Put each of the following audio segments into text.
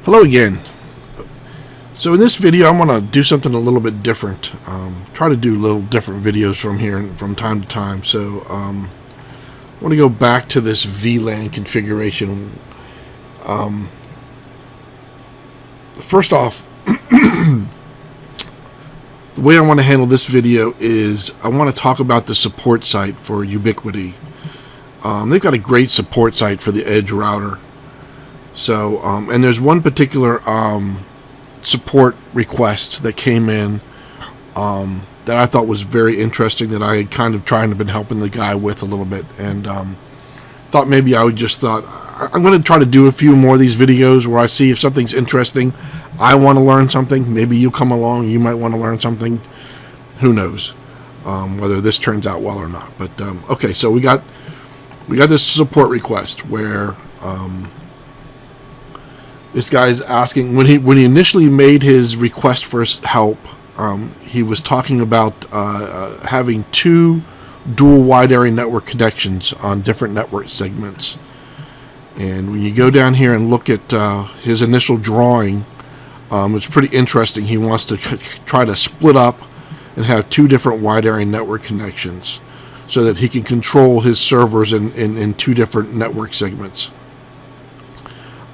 Hello again. So in this video I'm going to do something a little bit different. Try to do little different videos from time to time. So I want to go back to this VLAN configuration. First off, the way I want to handle this video is I want to talk about the support site for Ubiquiti. They've got a great support site for the EdgeRouter. So, and there's one particular support request that came in that I thought was very interesting, that I had kind of tried to been helping the guy with a little bit, and thought maybe I would I'm going to try to do a few more of these videos where I see if something's interesting, I want to learn something. Maybe you come along, you might want to learn something. Who knows whether this turns out well or not. But okay, so we got this support request where this guy's asking, when he initially made his request for help, he was talking about having two dual wide area network connections on different network segments. And when you go down here and look at his initial drawing, it's pretty interesting. He wants to try to split up and have two different wide area network connections so that he can control his servers in two different network segments.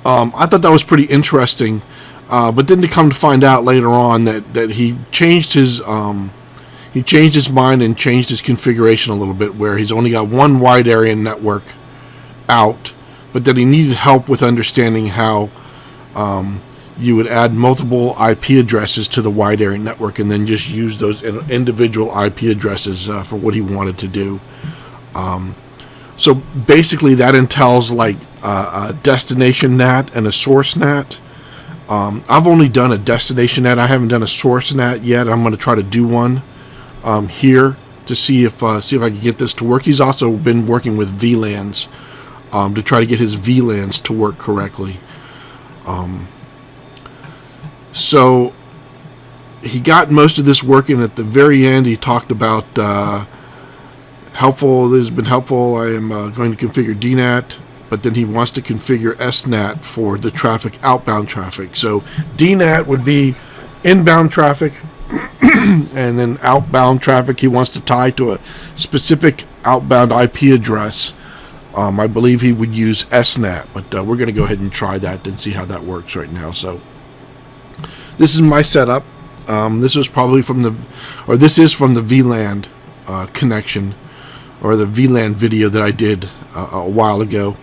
I thought that was pretty interesting, but then to come to find out later on that he changed his mind and changed his configuration a little bit, where he's only got one wide area network out, but that he needed help with understanding how you would add multiple IP addresses to the wide area network and then just use those individual IP addresses for what he wanted to do. So basically that entails like a destination NAT and a source NAT. I've only done a destination NAT. I haven't done a source NAT yet. I'm going to try to do one here to see if I can get this to work. He's also been working with VLANs to try to get his VLANs to work correctly. So he got most of this working. At the very end, he talked about helpful. This has been helpful. I am going to configure DNAT, but then he wants to configure SNAT for the traffic, outbound traffic. So DNAT would be inbound traffic, and then outbound traffic he wants to tie to a specific outbound IP address. I believe he would use SNAT, but we're going to go ahead and try that and see how that works right now. So this is my setup. This is probably from the VLAN connection, or the VLAN video that I did a while ago.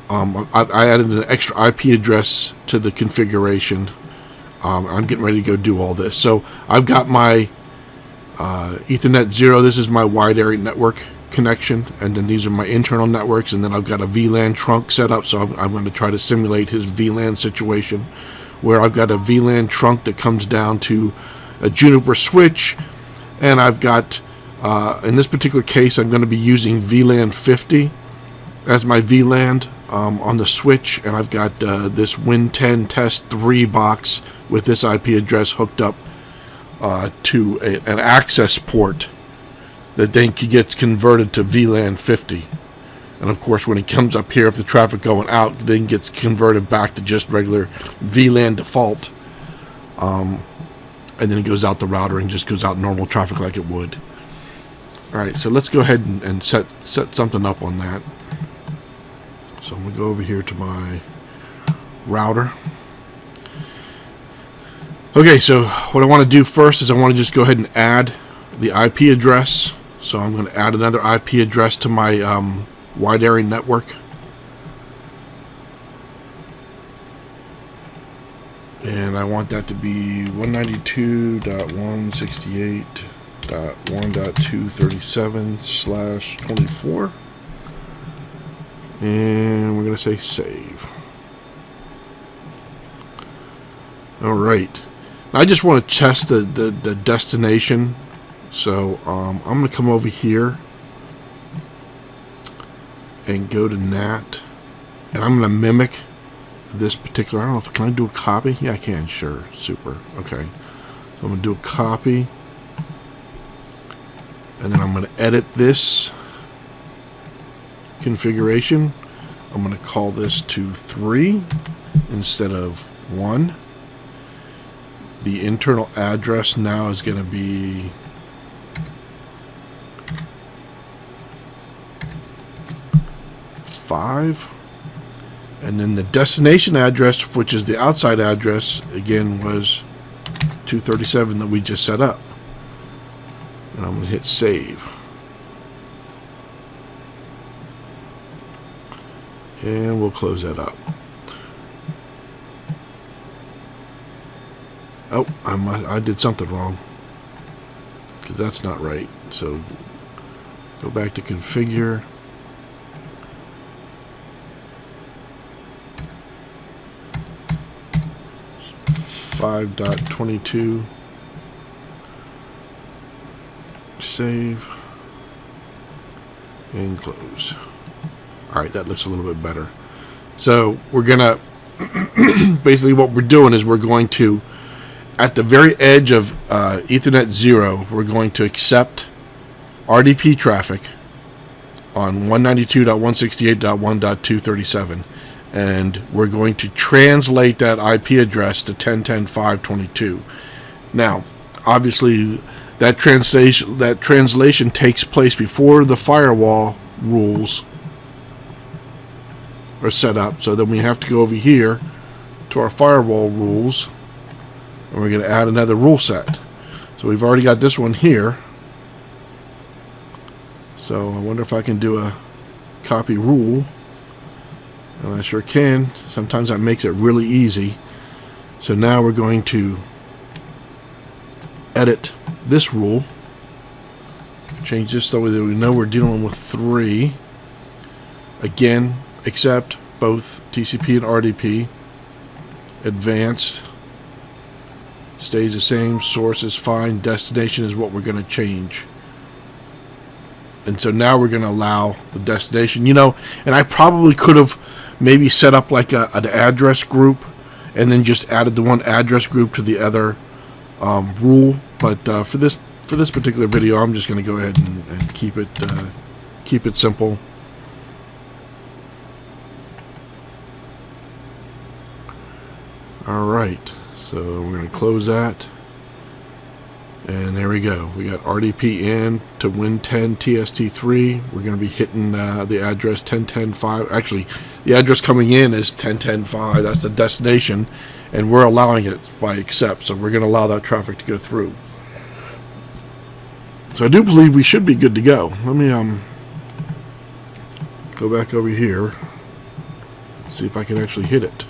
I added an extra IP address to the configuration. I'm getting ready to go do all this. So I've got my Ethernet 0. This is my wide area network connection, and then these are my internal networks, and then I've got a VLAN trunk set up. So I'm going to try to simulate his VLAN situation, where I've got a VLAN trunk that comes down to a Juniper switch, and I've got in this particular case, I'm going to be using VLAN 50 as my VLAN on the switch, and I've got this Win10 Test 3 box with this IP address hooked up to an access port that then gets converted to VLAN 50. And of course, when it comes up here, if the traffic going out, then gets converted back to just regular VLAN default, and then it goes out the router and just goes out normal traffic like it would. Alright, so let's go ahead and set something up on that. So I'm going to go over here to my router. Okay, so what I want to do first is I want to just go ahead and add the IP address. So I'm going to add another IP address to my wide area network. And I want that to be 192.168.1.237/24. And we're going to say save. Alright. I just want to test the destination. So I'm going to come over here and go to NAT. And I'm going to mimic this particular, I don't know if, can I do a copy? Yeah, I can, sure. Super. Okay. So I'm going to do a copy. And then I'm going to edit this configuration. I'm going to call this to 3 instead of 1. The internal address now is going to be 5. And then the destination address, which is the outside address, again was 237 that we just set up. And I'm going to hit save. And we'll close that up. Oh, I did something wrong, because that's not right. So go back to configure. .22 save and close. Alright, that looks a little bit better. So we're gonna basically what we're doing is we're going to, at the very edge of Ethernet 0, we're going to accept RDP traffic on 192.168.1.237, and we're going to translate that IP address to 10.10.5.22. Now, obviously, that translation takes place before the firewall rules are set up. So then we have to go over here to our firewall rules, and we're going to add another rule set. So we've already got this one here. So I wonder if I can do a copy rule. And I sure can. Sometimes that makes it really easy. So now we're going to edit this rule. Change this so that we know we're dealing with 3. Again, accept both TCP and RDP. Advanced stays the same. Source is fine. Destination is what we're going to change. And so now we're going to allow the destination. You know, and I probably could have maybe set up like an address group and then just added the one address group to the other rule. But for this particular video, I'm just going to go ahead and keep it simple. All right, so we're going to close that. And there we go. We got RDP in to Win10 TST3. We're going to be hitting the address 10.10.5. Actually, the address coming in is 10.10.5. That's the destination, and we're allowing it by accept. So we're going to allow that traffic to go through. So I do believe we should be good to go. Let me go back over here, see if I can actually hit it.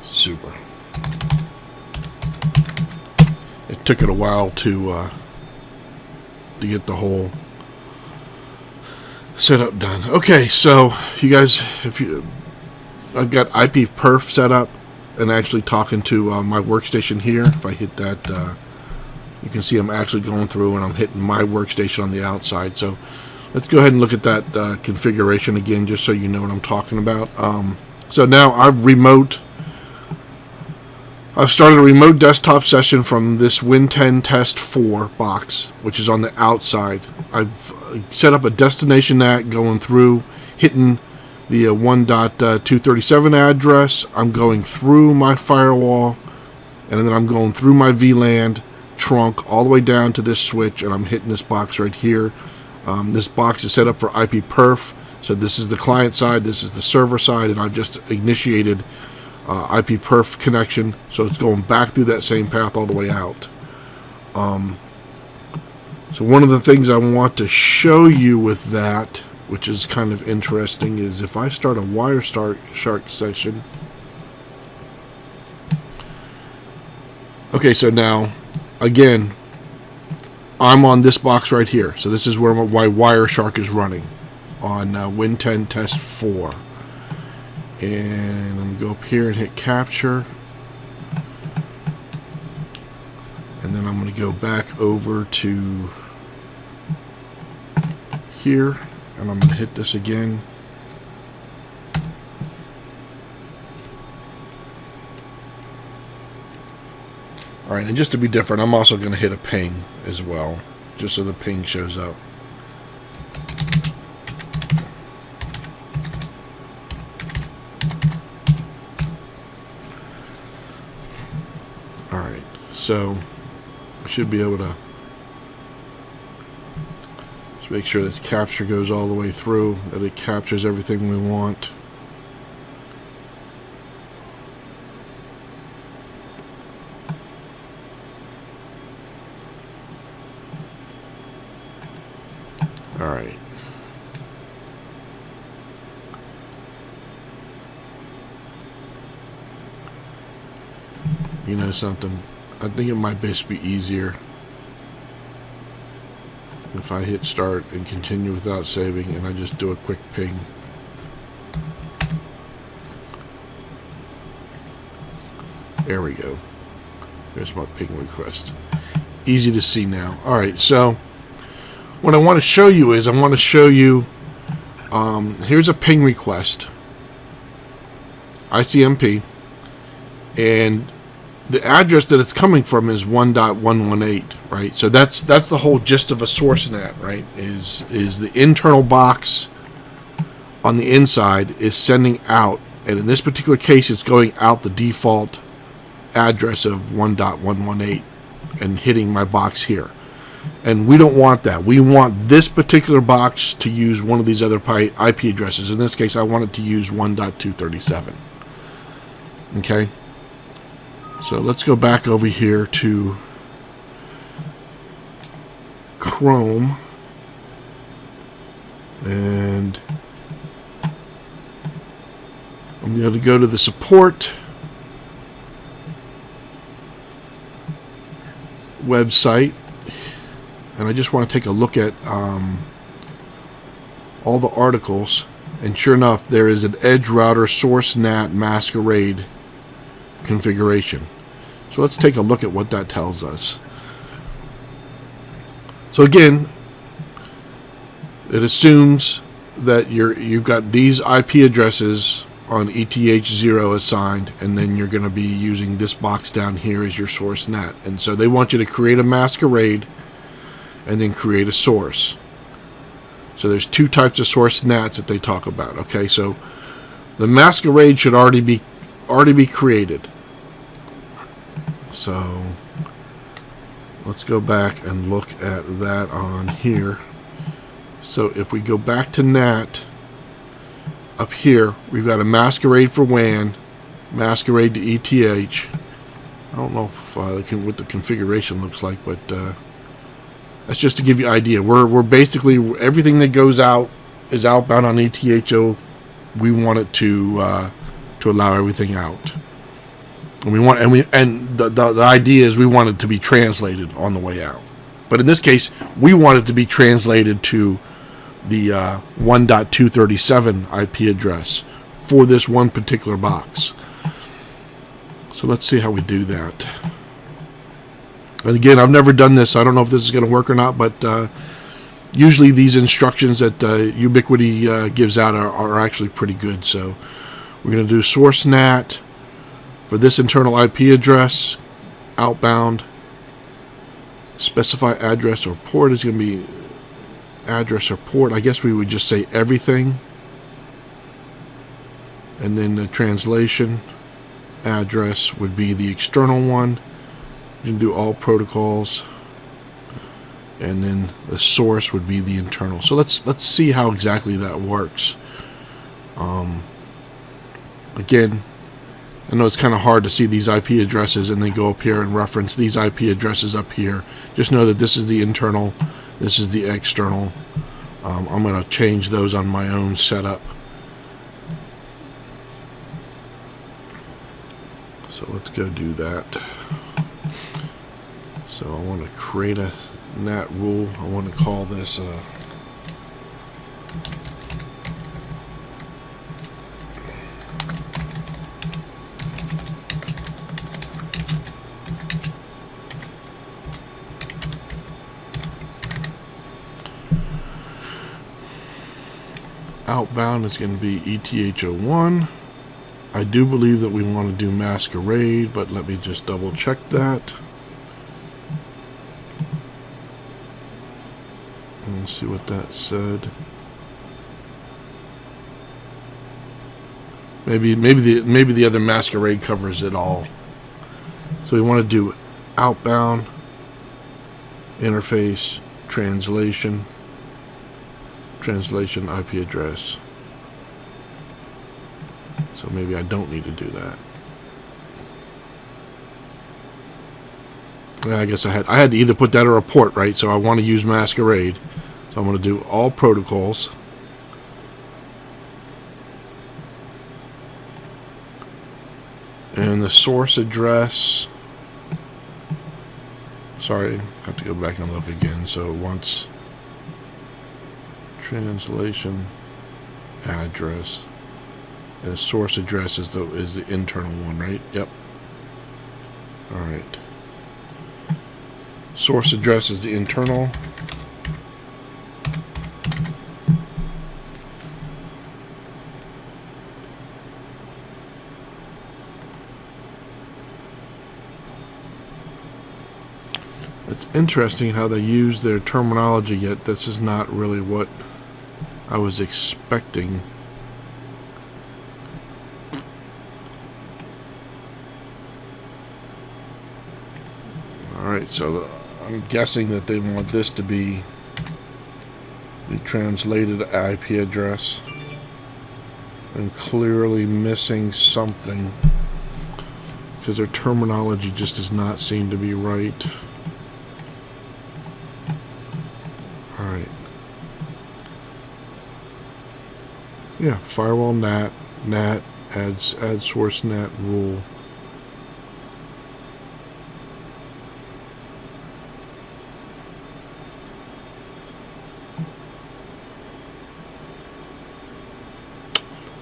Super. It took it a while to get the whole setup done. Okay, so you guys, I've got IP perf set up and actually talking to my workstation here. If I hit that, you can see I'm actually going through and I'm hitting my workstation on the outside. So let's go ahead and look at that configuration again, just so you know what I'm talking about. So now I've started a remote desktop session from this Win10 Test 4 box, which is on the outside. I've set up a destination NAT going through, hitting the 1.237 address. I'm going through my firewall, and then I'm going through my VLAN trunk all the way down to this switch, and I'm hitting this box right here. This box is set up for IP perf, so this is the client side, this is the server side, and I've just initiated IP perf connection, so it's going back through that same path all the way out. So one of the things I want to show you with that, which is kind of interesting, is if I start a Wireshark session. Okay, so now again I'm on this box right here, so this is where my Wireshark is running on Win10 Test 4. And I'm going to go up here and hit capture. And then I'm going to go back over to here. And I'm going to hit this again. All right, and just to be different, I'm also going to hit a ping as well, just so the ping shows up. All right, so I should be able to just make sure this capture goes all the way through, that it captures everything we want. All right. You know something? I think it might best be easier if I hit start and continue without saving, and I just do a quick ping. There we go. There's my ping request. Easy to see now. All right, so what I want to show you is here's a ping request, ICMP, and the address that it's coming from is 1.118, right? So that's the whole gist of a Source NAT, right? Is the internal box on the inside is sending out, and in this particular case, it's going out the default address of 1.118 and hitting my box here. And we don't want that. We want this particular box to use one of these other IP addresses. In this case, I want it to use 1.237. Okay? So let's go back over here to Chrome. And I'm going to go to the support website. And I just want to take a look at all the articles, and sure enough, there is an EdgeRouter Source NAT masquerade configuration. So let's take a look at what that tells us. So again, it assumes that you've got these IP addresses on ETH0 assigned, and then you're going to be using this box down here as your Source NAT. And so they want you to create a masquerade and then create a source. So there's two types of Source NATs that they talk about. Okay, so the masquerade should already be created. So let's go back and look at that on here. So if we go back to NAT, up here we've got a masquerade for WAN, masquerade to ETH. I don't know if, what the configuration looks like, but that's just to give you an idea. We're basically, everything that goes out is outbound on ETHO. We want it to allow everything out, and the idea is we want it to be translated on the way out. But in this case, we want it to be translated to the 1.237 IP address for this one particular box. So let's see how we do that. And again, I've never done this, so I don't know if this is going to work or not, but usually these instructions that Ubiquiti gives out are actually pretty good. So we're going to do Source NAT for this internal IP address, outbound, specify address or port is going to be address or port. I guess we would just say everything. And then the translation address would be the external one. You can do all protocols, and then the source would be the internal. So let's see how exactly that works. Again, I know it's kind of hard to see these IP addresses and then go up here and reference these IP addresses up here. Just know that this is the internal, this is the external. I'm going to change those on my own setup. So let's go do that. So I want to create a NAT rule. I want to call this outbound is going to be ETH01. I do believe that we want to do masquerade, but let me just double check that. Let's see what that said. Maybe the other masquerade covers it all. So we want to do outbound interface translation IP address. So maybe I don't need to do that. Well, I guess I had to either put that or a port, right? So I want to use masquerade. So I'm going to do all protocols. And the source address, sorry, I have to go back and look again. So once translation address, and the source address is the internal one, right? Yep. All right. Source address is the internal. It's interesting how they use their terminology, yet this is not really what I was expecting. Alright, so I'm guessing that they want this to be the translated IP address. I'm clearly missing something because their terminology just does not seem to be right. Alright. Yeah, firewall NAT, add source NAT rule.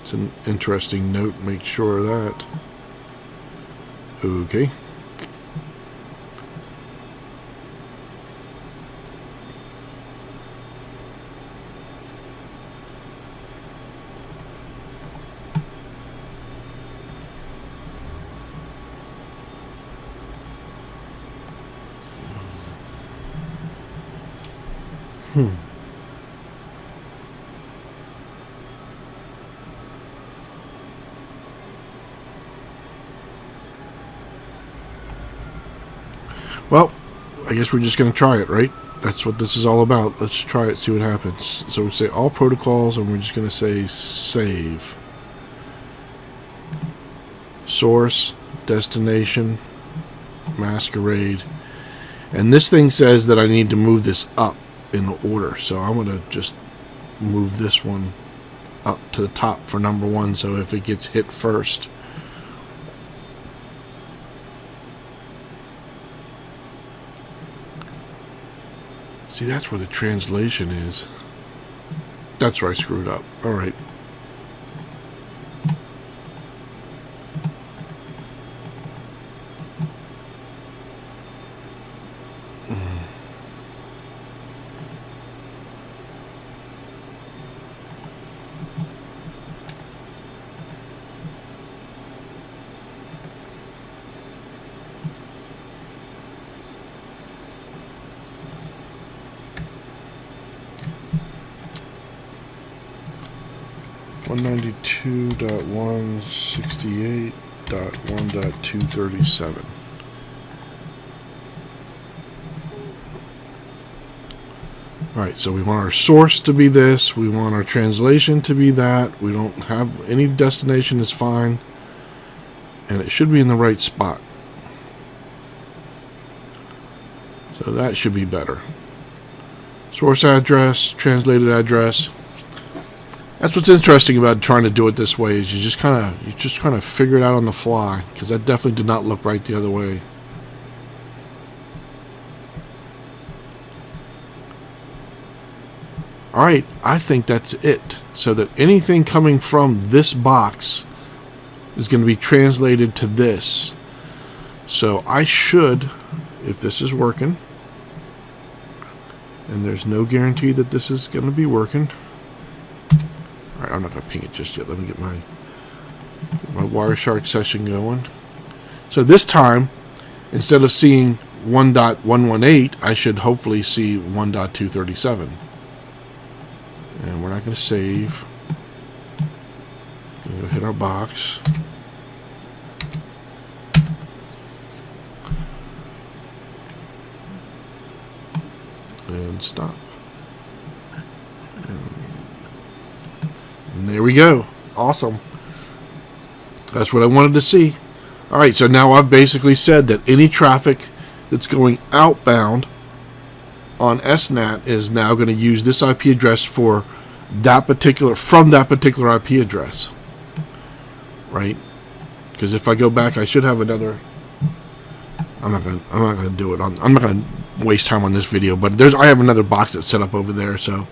It's an interesting note, make sure of that. Okay. Well, I guess we're just going to try it, right? That's what this is all about. Let's try it, see what happens. So we say all protocols, and we're just going to say save. Source, destination, masquerade. And this thing says that I need to move this up in the order. So I'm going to just move this one up to the top for number 1. So if it gets hit first. See, that's where the translation is. That's where I screwed up. All right. .192.168.1.237. Alright, so we want our source to be this, we want our translation to be that, we don't have any destination is fine, and it should be in the right spot. So that should be better. Source address, translated address. That's what's interesting about trying to do it this way, is you just kind of figure it out on the fly, because that definitely did not look right the other way. Alright, I think that's it. So that anything coming from this box is going to be translated to this. So I should, if this is working, and there's no guarantee that this is going to be working. Alright, I'm not going to ping it just yet. Let me get my Wireshark session going. So this time, instead of seeing 1.118, I should hopefully see 1.237. And we're not going to save. We'll hit our box. And stop. And there we go. Awesome. That's what I wanted to see. Alright, so now I've basically said that any traffic that's going outbound on SNAT is now going to use this IP address for that particular, from that particular IP address. Right? Because if I go back, I should have another. I'm not gonna do it. I'm not gonna waste time on this video. But I have another box that's set up over there. So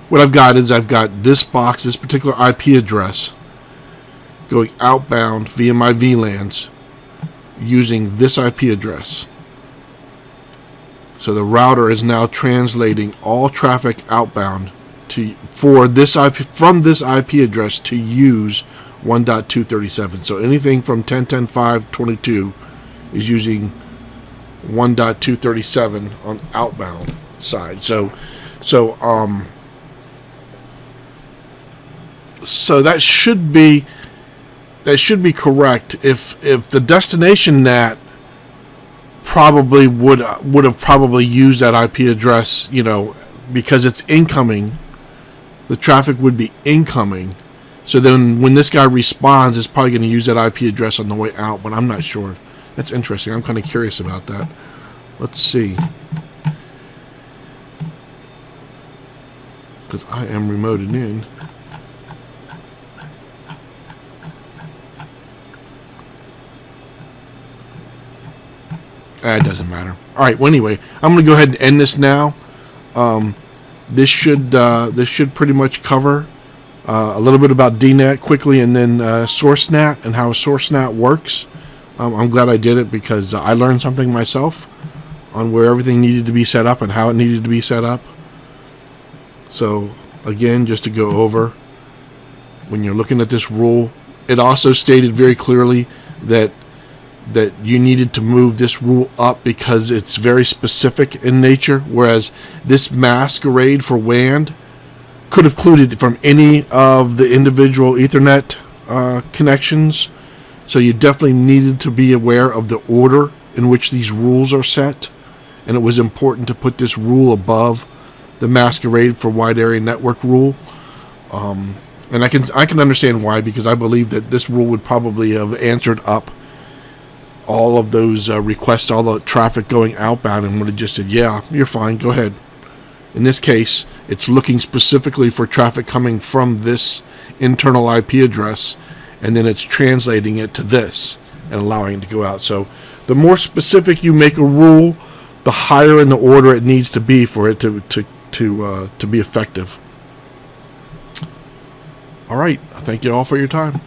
what I've got is I've got this box, this particular IP address, going outbound via my VLANs using this IP address. So the router is now translating all traffic outbound for this IP, from this IP address to use 1.237. So anything from 10.10.5.22 is using 1.237 on outbound side. So that should be correct. If the destination NAT probably would have probably used that IP address, you know, because it's incoming. The traffic would be incoming. So then when this guy responds, it's probably going to use that IP address on the way out, but I'm not sure. That's interesting. I'm kind of curious about that. Let's see. Because I am remoted in. It doesn't matter. Alright, well anyway, I'm going to go ahead and end this now. This should pretty much cover a little bit about DNAT quickly, and then Source NAT and how Source NAT works. I'm glad I did it because I learned something myself on where everything needed to be set up and how it needed to be set up. So again, just to go over, when you're looking at this rule, it also stated very clearly that you needed to move this rule up because it's very specific in nature, whereas this masquerade for WAN could have included from any of the individual Ethernet connections. So you definitely needed to be aware of the order in which these rules are set, and it was important to put this rule above the masquerade for wide area network rule. And I can understand why, because I believe that this rule would probably have answered up all of those requests, all the traffic going outbound, and would have just said, yeah, you're fine, go ahead. In this case, it's looking specifically for traffic coming from this internal IP address, and then it's translating it to this and allowing it to go out. So the more specific you make a rule, the higher in the order it needs to be for it to be effective. All right, thank you all for your time.